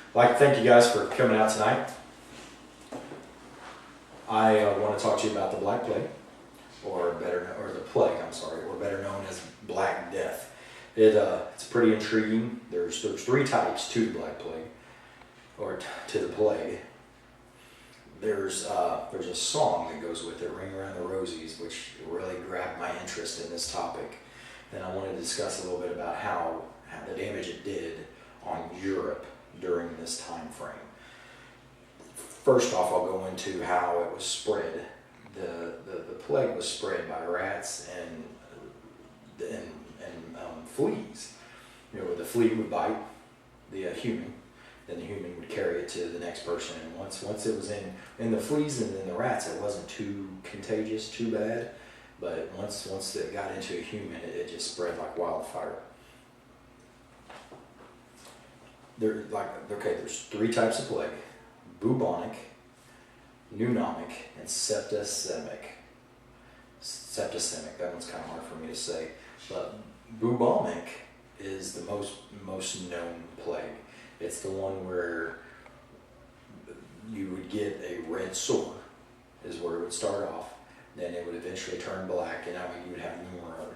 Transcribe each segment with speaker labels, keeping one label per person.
Speaker 1: I'd like to thank you guys for coming out tonight. I want to talk to you about the Black Plague, or the plague, or better known as Black Death. It's pretty intriguing. There's three types to the Black Plague, or to the plague. There's a song that goes with it, "Ring Around the Rosies," which really grabbed my interest in this topic. And I want to discuss a little bit about how the damage it did on Europe during this time frame. First off, I'll go into how it was spread. The plague was spread by rats and fleas. You know, the flea would bite the human, then the human would carry it to the next person. And once it was in the fleas and then the rats, it wasn't too contagious, too bad. But once it got into a human, it just spread like wildfire. There's three types of plague: bubonic, pneumonic, and septicemic. Septicemic, that one's kind of hard for me to say. But bubonic is the most known plague. It's the one where you would get a red sore, is where it would start off. Then it would eventually turn black, and you would have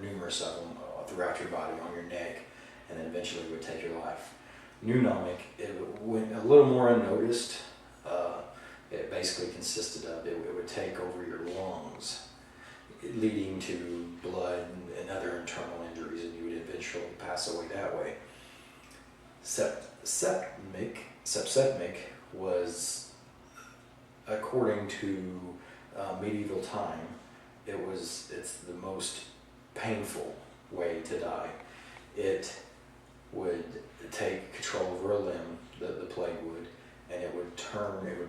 Speaker 1: numerous of them throughout your body, on your neck, and then eventually it would take your life. Pneumonic, it went a little more unnoticed. It basically consisted of, it would take over your lungs, leading to blood and other internal injuries, and you would eventually pass away that way. Septicemic was, according to medieval time, it's the most painful way to die. It would take control over a limb, the plague would, and it would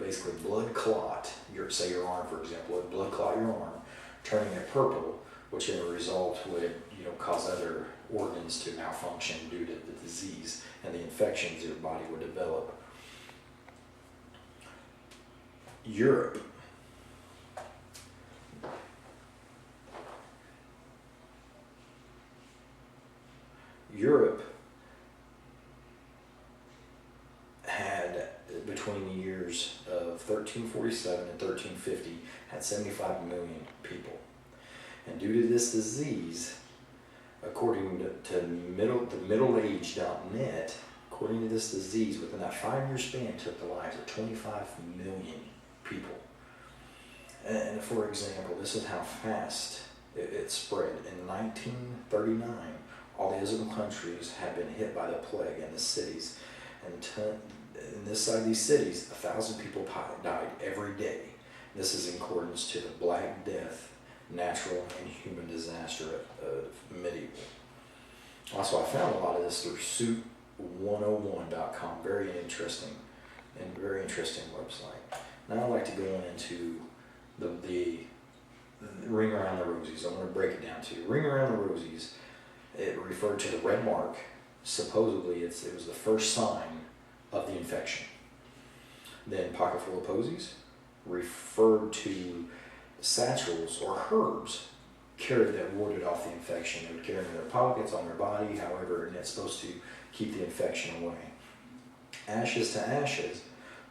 Speaker 1: basically blood clot your arm, for example. It would blood clot your arm, turning it purple, which in a result would cause other organs to malfunction due to the disease and the infections your body would develop. Europe had, between the years of 1347 and 1350, had 75 million people. And due to this disease, according to middleage.net, according to this disease, within that 5-year span, took the lives of 25 million people. And for example, this is how fast it spread. In 1939, all the Islam countries had been hit by the plague in the cities. And in this side of these cities, 1,000 people died every day. This is in accordance to the Black Death, natural and human disaster of medieval. Also, I found a lot of this through suit101.com. Very interesting website. Now I'd like to go into the Ring Around the Rosies. I'm going to break it down to you. Ring Around the Rosies, it referred to the red mark. Supposedly it was the first sign of the infection. Then pocketful of posies referred to satchels or herbs carried that warded off the infection. They would carry them in their pockets, on their body, however, and it's supposed to keep the infection away. Ashes to ashes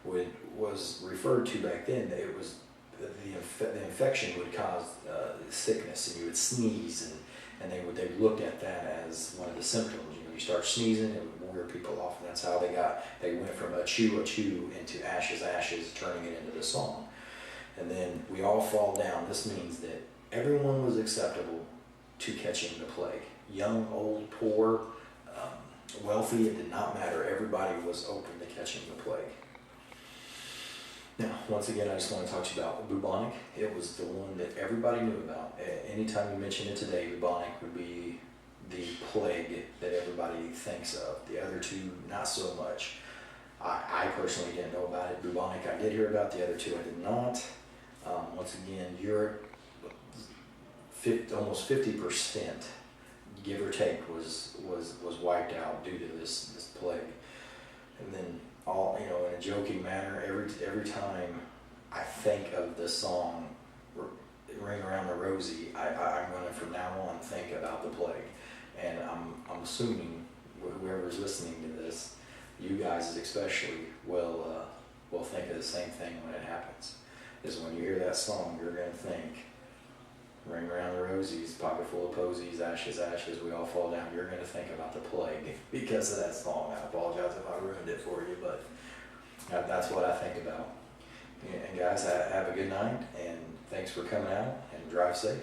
Speaker 1: was referred to back then. It was the infection would cause sickness, and you would sneeze, and they looked at that as one of the symptoms. You start sneezing, it would wear people off, and that's how they went from a chew into ashes, turning it into the song. And then we all fall down. This means that everyone was acceptable to catching the plague. Young, old, poor, wealthy, it did not matter. Everybody was open to catching the plague. Now, once again, I just want to talk to you about bubonic. It was the one that everybody knew about. Anytime you mention it today, bubonic would be the plague that everybody thinks of. The other two, not so much. I personally didn't know about it. Bubonic, I did hear about. The other two, I did not. Once again, Europe, almost 50%, give or take, was wiped out due to this plague. And then, in a joking manner, every time I think of the song "Ring Around the Rosie," I'm going to from now on think about the plague. And I'm assuming whoever's listening to this you guys especially will think of the same thing when it happens. Is when you hear that song, you're gonna think, ring around the rosies, pocket full of posies, ashes, ashes, we all fall down. You're gonna think about the plague because of that song. I apologize if I ruined it for you, but that's what I think about. And guys, have a good night, and thanks for coming out, and drive safe.